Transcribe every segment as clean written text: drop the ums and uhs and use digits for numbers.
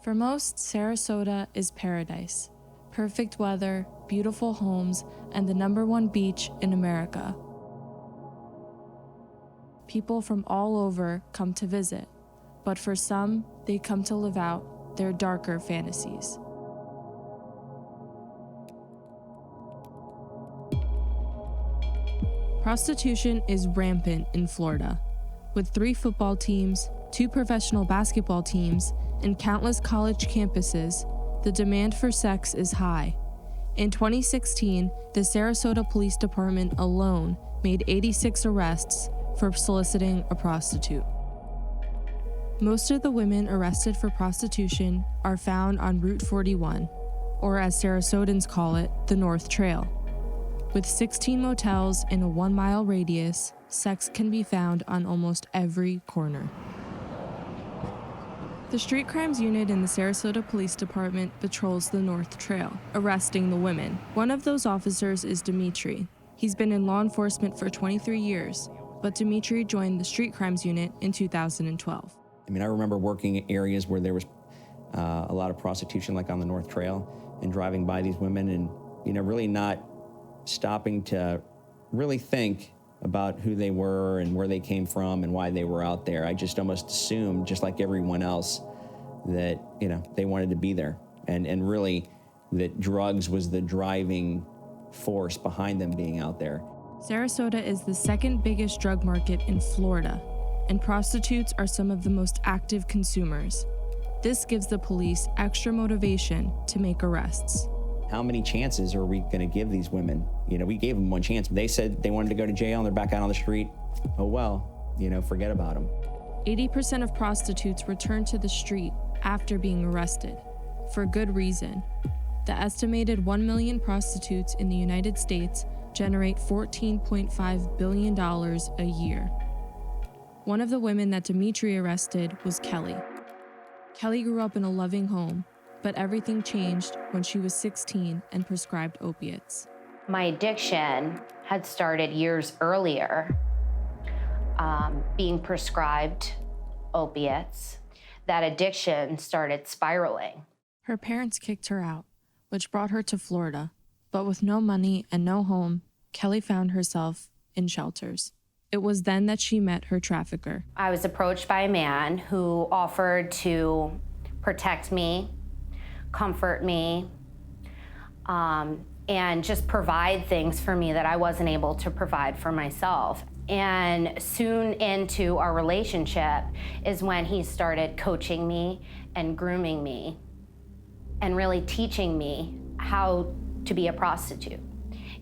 For most, Sarasota is paradise. Perfect weather, beautiful homes, and the #1 beach in America. People from all over come to visit, but for some, they come to live out their darker fantasies. Prostitution is rampant in Florida. With 3 football teams, 2 professional basketball teams, and countless college campuses, the demand for sex is high. In 2016, the Sarasota Police Department alone made 86 arrests for soliciting a prostitute. Most of the women arrested for prostitution are found on Route 41, or as Sarasotans call it, the North Trail. With 16 motels in a 1-mile radius, sex can be found on almost every corner. The Street Crimes Unit in the Sarasota Police Department patrols the North Trail, arresting the women. One of those officers is Dimitri. He's been in law enforcement for 23 years, but Dimitri joined the Street Crimes Unit in 2012. I remember working in areas where there was a lot of prostitution, like on the North Trail, and driving by these women and, really not stopping to really think about who they were and where they came from and why they were out there. I just almost assumed, just like everyone else, that, they wanted to be there. And really that drugs was the driving force behind them being out there. Sarasota is the second biggest drug market in Florida, and prostitutes are some of the most active consumers. This gives the police extra motivation to make arrests. How many chances are we going to give these women? We gave them one chance. They said they wanted to go to jail and they're back out on the street. Oh well, forget about them. 80% of prostitutes return to the street after being arrested, for good reason. The estimated 1 million prostitutes in the United States generate $14.5 billion a year. One of the women that Dimitri arrested was Kelly. Kelly grew up in a loving home, but everything changed when she was 16 and prescribed opiates. My addiction had started years earlier, being prescribed opiates. That addiction started spiraling. Her parents kicked her out, which brought her to Florida. But with no money and no home, Kelly found herself in shelters. It was then that she met her trafficker. I was approached by a man who offered to protect me, comfort me, and just provide things for me that I wasn't able to provide for myself. And soon into our relationship is when he started coaching me and grooming me and really teaching me how to be a prostitute.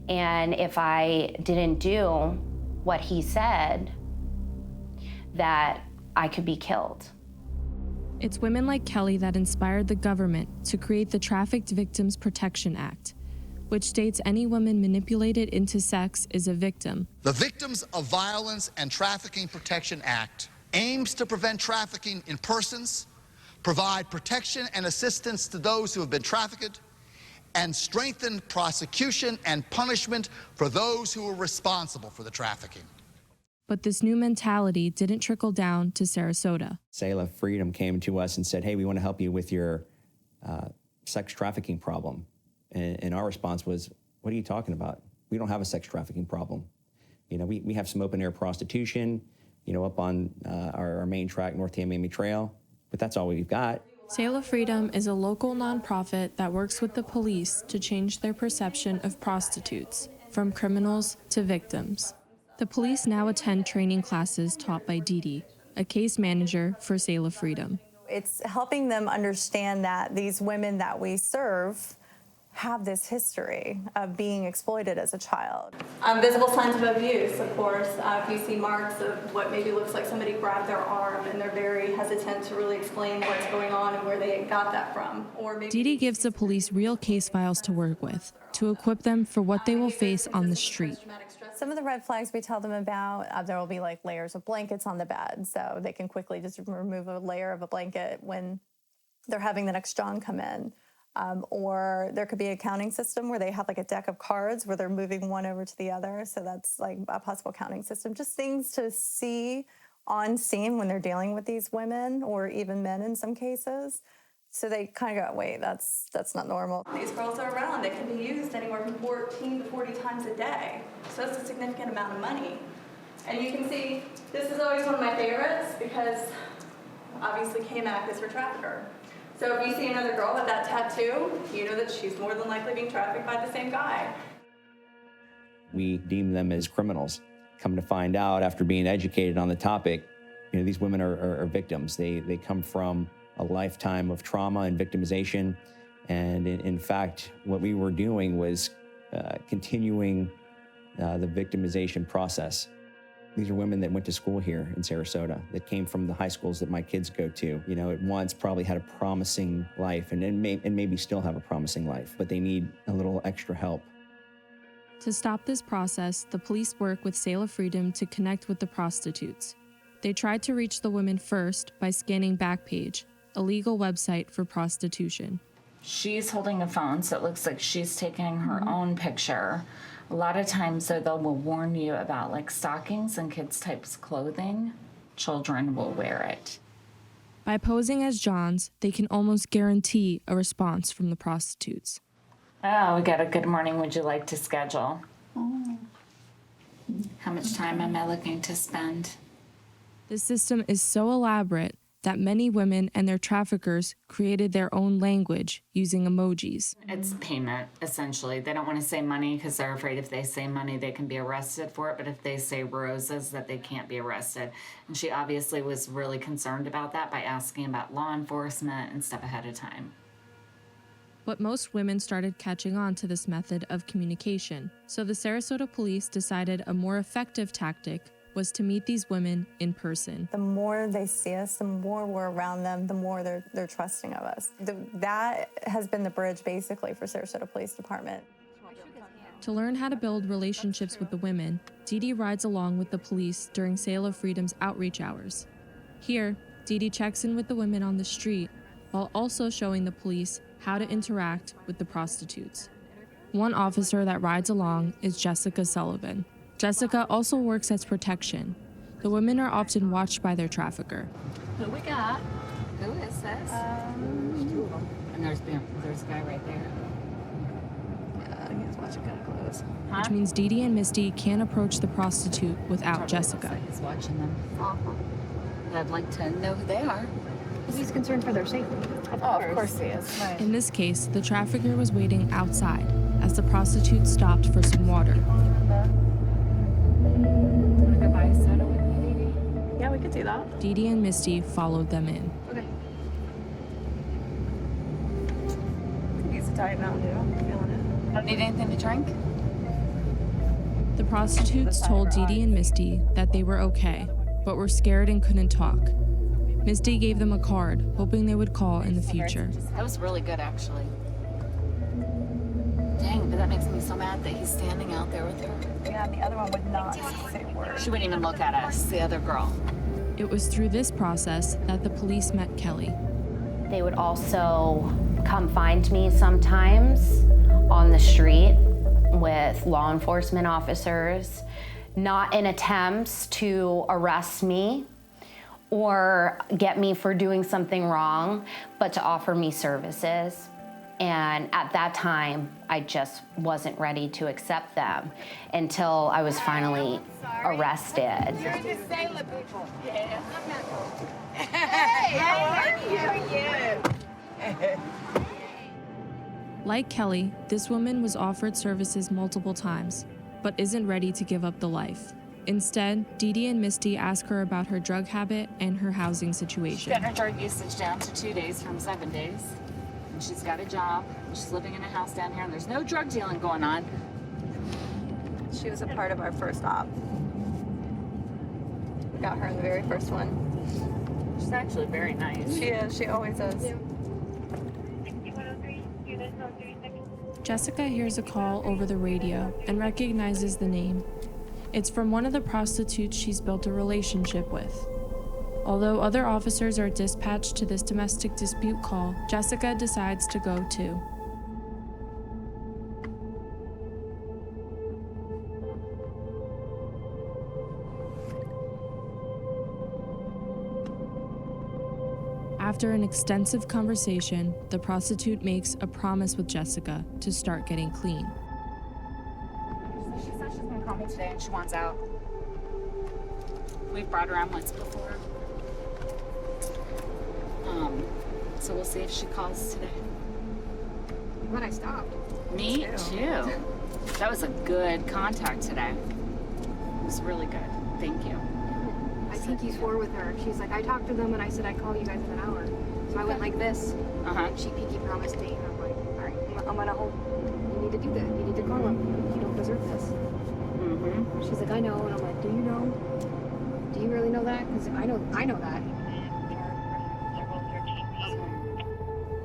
And if I didn't do what he said, that I could be killed. It's women like Kelly that inspired the government to create the Trafficked Victims Protection Act, which states any woman manipulated into sex is a victim. The Victims of Violence and Trafficking Protection Act aims to prevent trafficking in persons, provide protection and assistance to those who have been trafficked, and strengthen prosecution and punishment for those who are responsible for the trafficking. But this new mentality didn't trickle down to Sarasota. Selah Freedom came to us and said, hey, we want to help you with your sex trafficking problem. And our response was, what are you talking about? We don't have a sex trafficking problem. We have some open air prostitution, up on our main track, North Tamiami Trail, but that's all we've got. Selah Freedom is a local nonprofit that works with the police to change their perception of prostitutes, from criminals to victims. The police now attend training classes taught by Didi, a case manager for Selah Freedom. It's helping them understand that these women that we serve have this history of being exploited as a child. Visible signs of abuse, of course. If you see marks of what maybe looks like somebody grabbed their arm and they're very hesitant to really explain what's going on and where they got that from. Or maybe Didi gives the police real case files to work with, to equip them for what they will face on the street. Some of the red flags we tell them about, there will be like layers of blankets on the bed, so they can quickly just remove a layer of a blanket when they're having the next John come in. Or there could be a counting system where they have like a deck of cards where they're moving one over to the other. So that's like a possible counting system. Just things to see on scene when they're dealing with these women or even men in some cases. So they kind of go, wait, that's not normal. These girls are around. They can be used anywhere from 14 to 40 times a day. So it's a significant amount of money. And you can see, this is always one of my favorites because obviously K-Mac is her trafficker. So if you see another girl with that tattoo, you know that she's more than likely being trafficked by the same guy. We deem them as criminals. Come to find out, after being educated on the topic, these women are victims. They come from a lifetime of trauma and victimization. And in fact, what we were doing was continuing the victimization process. These are women that went to school here in Sarasota, that came from the high schools that my kids go to. At once probably had a promising life and maybe still have a promising life, but they need a little extra help. To stop this process, the police work with Sail of Freedom to connect with the prostitutes. They tried to reach the women first by scanning Backpage, a legal website for prostitution. She's holding a phone, so it looks like she's taking her own picture. A lot of times, though, they'll warn you about like stockings and kids' types of clothing. Children will wear it. By posing as Johns, they can almost guarantee a response from the prostitutes. Oh, we got a good morning. Would you like to schedule? Oh. How much time am I looking to spend? This system is so elaborate that many women and their traffickers created their own language using emojis. It's payment, essentially. They don't want to say money because they're afraid if they say money, they can be arrested for it. But if they say roses, that they can't be arrested. And she obviously was really concerned about that by asking about law enforcement and stuff ahead of time. But most women started catching on to this method of communication. So the Sarasota police decided a more effective tactic was to meet these women in person. The more they see us, the more we're around them, the more they're trusting of us. That has been the bridge, basically, for Sarasota Police Department. To learn how to build relationships with the women, Dee Dee rides along with the police during Sail of Freedom's outreach hours. Here, Dee Dee checks in with the women on the street, while also showing the police how to interact with the prostitutes. One officer that rides along is Jessica Sullivan. Jessica also works as protection. The women are often watched by their trafficker. Who we got? Who is this? There's two of them. And there's a guy right there. He's watching kind of close. Which means Dee Dee and Misty can't approach the prostitute without Probably Jessica. looks like he's watching them. I'd like to know who they are. He's concerned for their safety. Of course he is. Right. In this case, the trafficker was waiting outside as the prostitute stopped for some water. Want to go buy a soda with me, Dee Dee? Yeah, we could do that. Dee Dee and Misty followed them in. Okay. He's a Diet Mountain Dew. I'm feeling it. Don't need anything to drink? The prostitutes told Dee Dee and Misty that they were okay, but were scared and couldn't talk. Misty gave them a card, hoping they would call in the future. That was really good, actually. Dang, but that makes me so mad that he's standing out there with her. Yeah, the other one would not say a word. She wouldn't even look at us, the other girl. It was through this process that the police met Kelly. They would also come find me sometimes on the street with law enforcement officers, not in attempts to arrest me or get me for doing something wrong, but to offer me services. And at that time, I just wasn't ready to accept them until I was finally arrested. You're the sailor people. Yeah, I'm not going. Hey, how are you? Like Kelly, this woman was offered services multiple times, but isn't ready to give up the life. Instead, Dee Dee and Misty ask her about her drug habit and her housing situation. Got her drug usage down to 2 days from 7 days. And she's got a job. She's living in a house down here, and there's no drug dealing going on. She was a part of our first op. We got her in the very first one. She's actually very nice. She is. She always is. Jessica hears a call over the radio and recognizes the name. It's from one of the prostitutes she's built a relationship with. Although other officers are dispatched to this domestic dispute call, Jessica decides to go too. After an extensive conversation, the prostitute makes a promise with Jessica to start getting clean. She said she's gonna call me today and she wants out. We've brought her on once before. So we'll see if she calls today. I'm glad I stopped. Me too. That was a good contact today. It was really good. Thank you. I pinky swore with her. She's like, I talked to them and I said I'd call you guys in an hour. So I went like this. And she pinky promised me. And I'm like, all right, I'm gonna hold. You need to do that. You need to call them. You don't deserve this. She's like, I know. And I'm like, do you know? Do you really know that? Because I know that.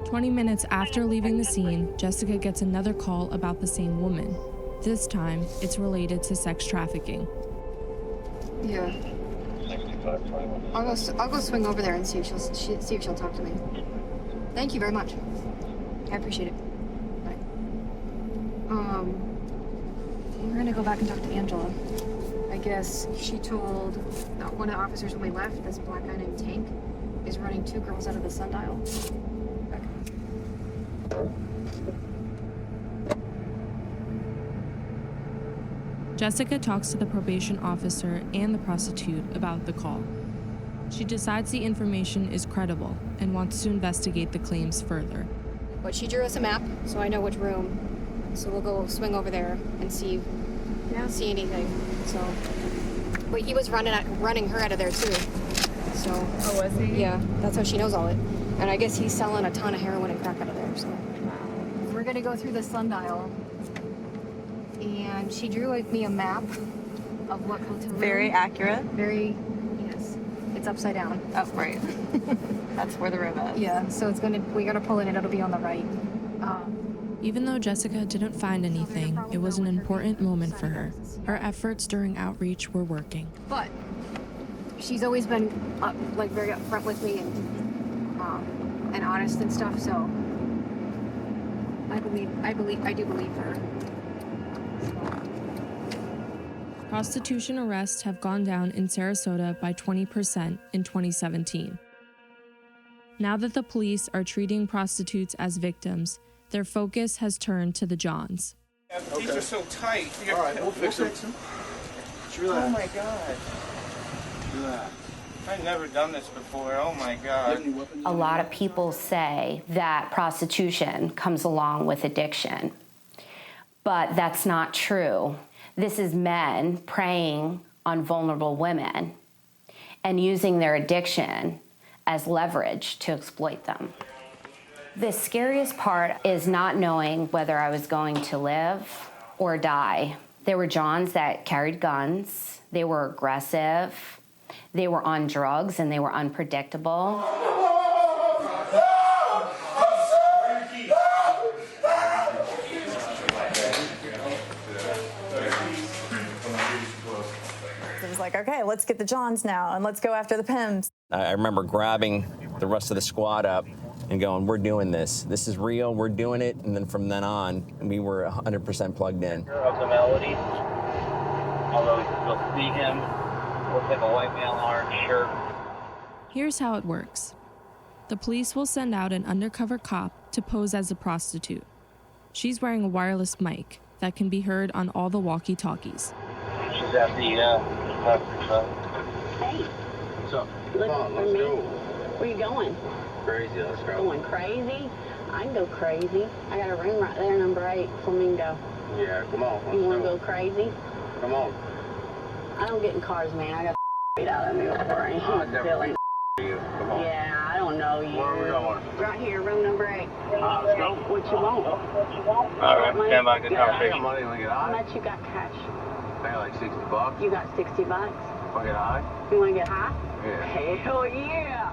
20 minutes after leaving the scene, Jessica gets another call about the same woman. This time, it's related to sex trafficking. Yeah. I'll go swing over there and see if she'll talk to me. Thank you very much. I appreciate it. Bye. We're gonna go back and talk to Angela. I guess she told one of the officers when we left, this black guy named Tank is running 2 girls out of the sundial. Jessica talks to the probation officer and the prostitute about the call. She decides the information is credible and wants to investigate the claims further. But she drew us a map, so I know which room. So we'll go swing over there and see anything. So, but he was running her out of there too. So. Oh, was he? Yeah, that's how she knows all it. And I guess he's selling a ton of heroin and crack out of there. So we're gonna go through the sundial. And she drew me a map of what hotel room. Very accurate. Very, yes. It's upside down. Oh, right. That's where the room is. Yeah, so we're gonna pull in and it'll be on the right. Even though Jessica didn't find anything, it was an important moment for her. Her efforts during outreach were working. But she's always been very upfront with me and honest and stuff. So I do believe her. Prostitution arrests have gone down in Sarasota by 20% in 2017. Now that the police are treating prostitutes as victims, their focus has turned to the Johns. These are so tight. All right, we'll fix them. Oh my God. I've never done this before. Oh my God. A lot of people say that prostitution comes along with addiction, but that's not true. This is men preying on vulnerable women and using their addiction as leverage to exploit them. The scariest part is not knowing whether I was going to live or die. There were Johns that carried guns, they were aggressive, they were on drugs, and they were unpredictable. It was like, okay, let's get the Johns now, and let's go after the pimps. I remember grabbing the rest of the squad up and going, we're doing this. This is real, we're doing it. And then from then on, we were 100% plugged in. Of the melody, although you'll see him, looks like a white male orange shirt. Here's how it works. The police will send out an undercover cop to pose as a prostitute. She's wearing a wireless mic that can be heard on all the walkie-talkies. She's at the, Hey. What's up? Looking Come on, for let's me? go. Where you going? Crazy, let's go. Going crazy? I can go crazy. I got a room right there, number 8, Flamingo. Yeah, come on. You want to go crazy? Come on. I don't get in cars, man. I got beat out of me before. I ain't silly. You. Come on. Yeah, I don't know you. Where are we going? Right here, room number 8. Let's go. What you want? all right, stand by, good I got conversation. money, want to get How high? much you got cash? I got like $60. You got $60. Want to get high? You want to get high? Yeah. Hell yeah.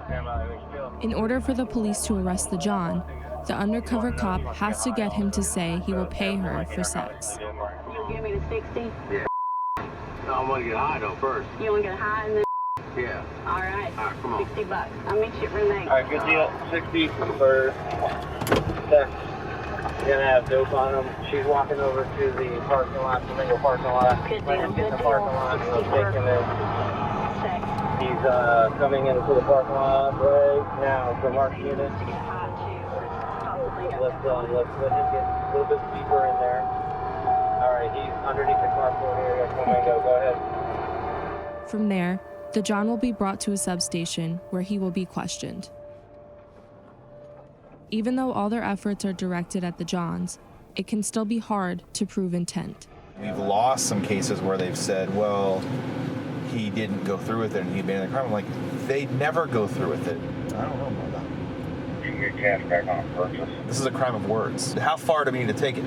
Stand by, we feel. In order for the police to arrest the John, the undercover cop has to get him to say he will pay her for sex. You give me the 60? Yeah. No, I want to get high though first. You want to get high and then? Yeah. All right. All right, come on. $60. I'll meet you at room 8. All right, good deal. 60 for sex. You're gonna have dope on them. She's walking over to the parking lot, Flamingo parking lot. Good Let deal, him get good in the deal. parking lot. 60 He'll take him in. Sex. He's coming into the parking lot right now from our unit. Let's let him get a little bit deeper in there. All right, he's underneath the carport area. Go ahead. From there, the John will be brought to a substation where he will be questioned. Even though all their efforts are directed at the Johns, it can still be hard to prove intent. We've lost some cases where they've said, well, he didn't go through with it and he abandoned the crime. I'm like, they never go through with it. I don't know about that. You can get cash back on purchase. This is a crime of words. How far do we need to take it?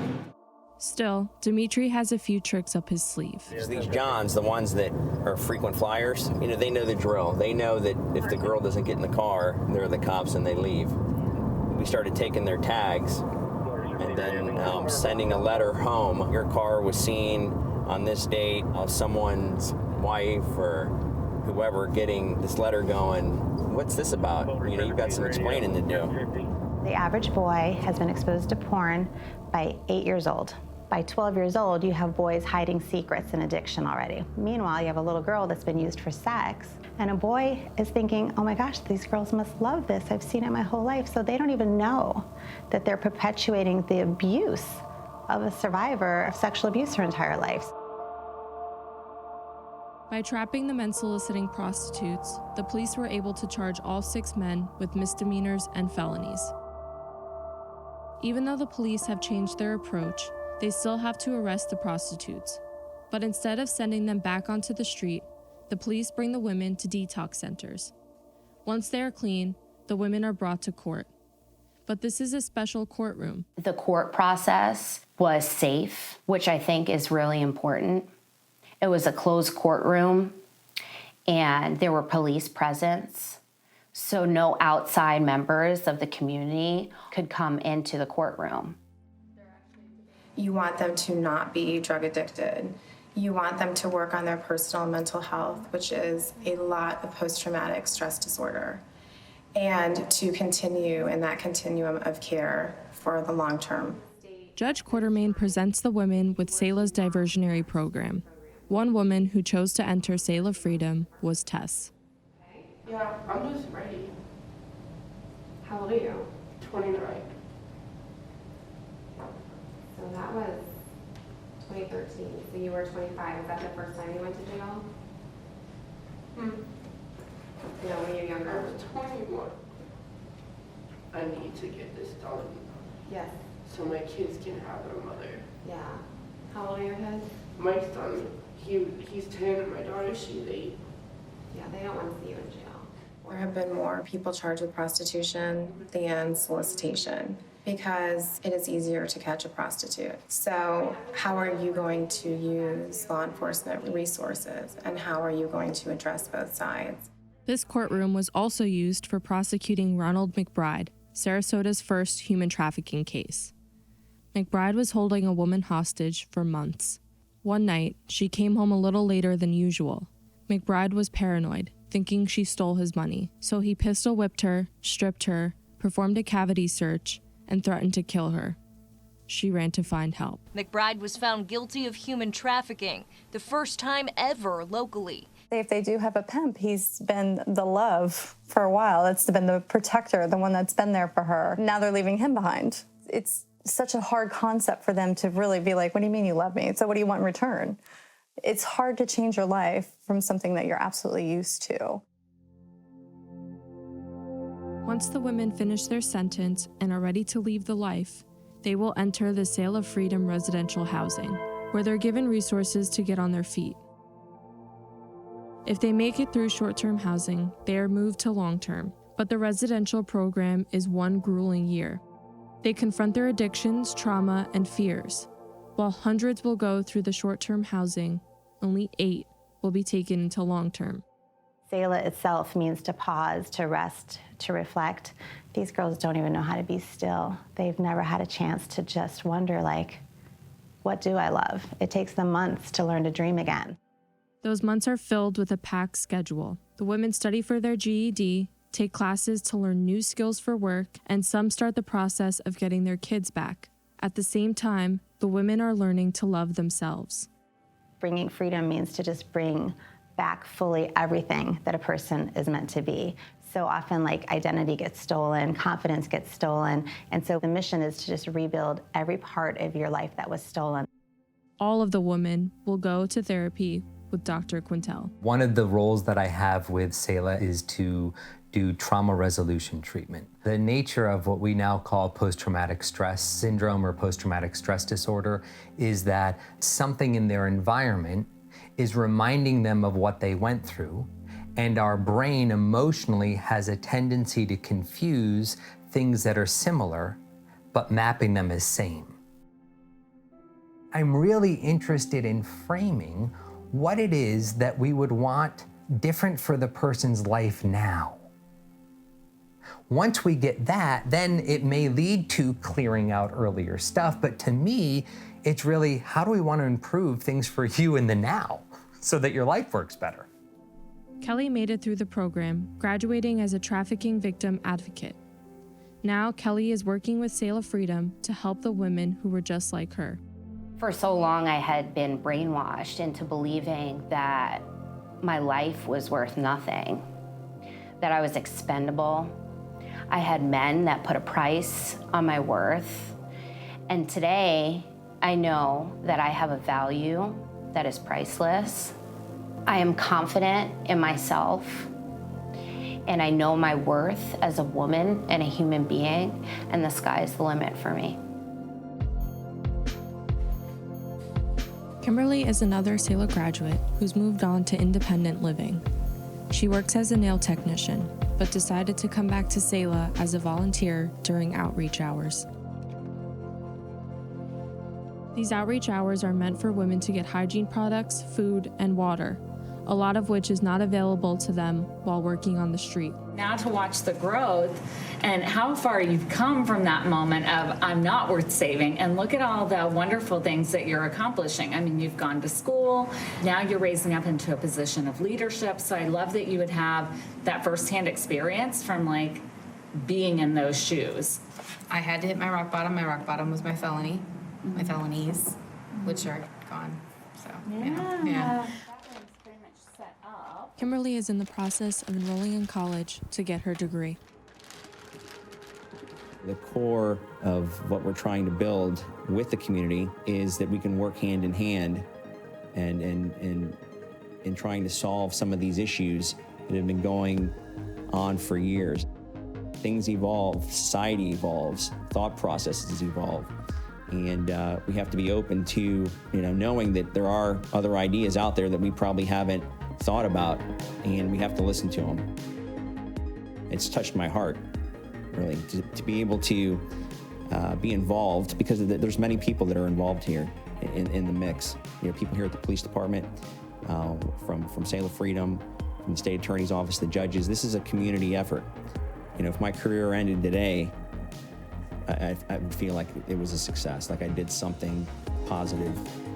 Still, Dimitri has a few tricks up his sleeve. These Johns, the ones that are frequent flyers, they know the drill. They know that if the girl doesn't get in the car, they're the cops and they leave. We started taking their tags and then sending a letter home. Your car was seen on this date of someone's wife or whoever getting this letter going. What's this about? You've got some explaining to do. The average boy has been exposed to porn by 8 years old. By 12 years old, you have boys hiding secrets and addiction already. Meanwhile, you have a little girl that's been used for sex, and a boy is thinking, oh my gosh, these girls must love this. I've seen it my whole life. So they don't even know that they're perpetuating the abuse of a survivor of sexual abuse her entire life. By trapping the men soliciting prostitutes, the police were able to charge all 6 men with misdemeanors and felonies. Even though the police have changed their approach, they still have to arrest the prostitutes. But instead of sending them back onto the street, the police bring the women to detox centers. Once they are clean, the women are brought to court. But this is a special courtroom. The court process was safe, which I think is really important. It was a closed courtroom, and there were police presence, so no outside members of the community could come into the courtroom. You want them to not be drug addicted. You want them to work on their personal and mental health, which is a lot of post-traumatic stress disorder, and to continue in that continuum of care for the long term. Judge Quartermain presents the women with Selah's diversionary program. One woman who chose to enter Selah Freedom was Tess. Yeah, I'm just ready. How old are you? 29. So that was 2013. So you were 25. Is that the first time you went to jail? No, when you're younger. I was 21. I need to get this done. Yes. So my kids can have their mother. Yeah. How old are your kids? My son, he's 10 and my daughter, she's 8. Yeah, they don't want to see you in jail. There have been more people charged with prostitution than solicitation because it is easier to catch a prostitute. So how are you going to use law enforcement resources, and how are you going to address both sides? This courtroom was also used for prosecuting Ronald McBride, Sarasota's first human trafficking case. McBride was holding a woman hostage for months. One night, she came home a little later than usual. McBride was paranoid, thinking she stole his money, so he pistol whipped her, stripped her, performed a cavity search, and threatened to kill her. She ran to find help. McBride was found guilty of human trafficking, the first time ever locally. If they do have a pimp, he's been the love for a while. It's been the protector, the one that's been there for her. Now they're leaving him behind. It's such a hard concept for them to really be like, what do you mean you love me? So what do you want in return? It's hard to change your life from something that you're absolutely used to. Once the women finish their sentence and are ready to leave the life, they will enter the Selah Freedom residential housing, where they're given resources to get on their feet. If they make it through short-term housing, they are moved to long-term, but the residential program is one grueling year. They confront their addictions, trauma, and fears. While hundreds will go through the short-term housing, only 8 will be taken into long-term. Selah itself means to pause, to rest, to reflect. These girls don't even know how to be still. They've never had a chance to just wonder, like, what do I love? It takes them months to learn to dream again. Those months are filled with a packed schedule. The women study for their GED, take classes to learn new skills for work, and some start the process of getting their kids back. At the same time, the women are learning to love themselves. Bringing freedom means to just bring back fully everything that a person is meant to be. So often, like, identity gets stolen, confidence gets stolen, and so the mission is to just rebuild every part of your life that was stolen. All of the women will go to therapy with Dr. Quintel. One of the roles that I have with Selah is to do trauma resolution treatment. The nature of what we now call post-traumatic stress syndrome or post-traumatic stress disorder is that something in their environment is reminding them of what they went through, and our brain emotionally has a tendency to confuse things that are similar, but mapping them as same. I'm really interested in framing what it is that we would want different for the person's life now. Once we get that, then it may lead to clearing out earlier stuff, but to me, it's really, how do we want to improve things for you in the now so that your life works better? Kelly made it through the program, graduating as a trafficking victim advocate. Now, Kelly is working with Selah Freedom to help the women who were just like her. For so long, I had been brainwashed into believing that my life was worth nothing, that I was expendable. I had men that put a price on my worth. And today, I know that I have a value that is priceless. I am confident in myself, and I know my worth as a woman and a human being, and the sky's the limit for me. Kimberly is another Selah graduate who's moved on to independent living. She works as a nail technician, but decided to come back to Selah as a volunteer during outreach hours. These outreach hours are meant for women to get hygiene products, food, and water, a lot of which is not available to them while working on the street. Now to watch the growth and how far you've come from that moment of I'm not worth saving, and look at all the wonderful things that you're accomplishing. I mean, you've gone to school, now you're raising up into a position of leadership, so I love that you would have that firsthand experience from like being in those shoes. I had to hit my rock bottom. My rock bottom was my felony, my felonies, which are gone. So, yeah. Kimberly is in the process of enrolling in college to get her degree. The core of what we're trying to build with the community is that we can work hand in hand and trying to solve some of these issues that have been going on for years. Things evolve, society evolves, thought processes evolve. And we have to be open to, knowing that there are other ideas out there that we probably haven't thought about, and we have to listen to them. It's touched my heart, really, to be able to be involved, because there's many people that are involved here in the mix. People here at the police department, from Selah Freedom, from the state attorney's office, the judges. This is a community effort. If my career ended today, I would feel like it was a success, like I did something positive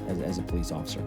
as a police officer.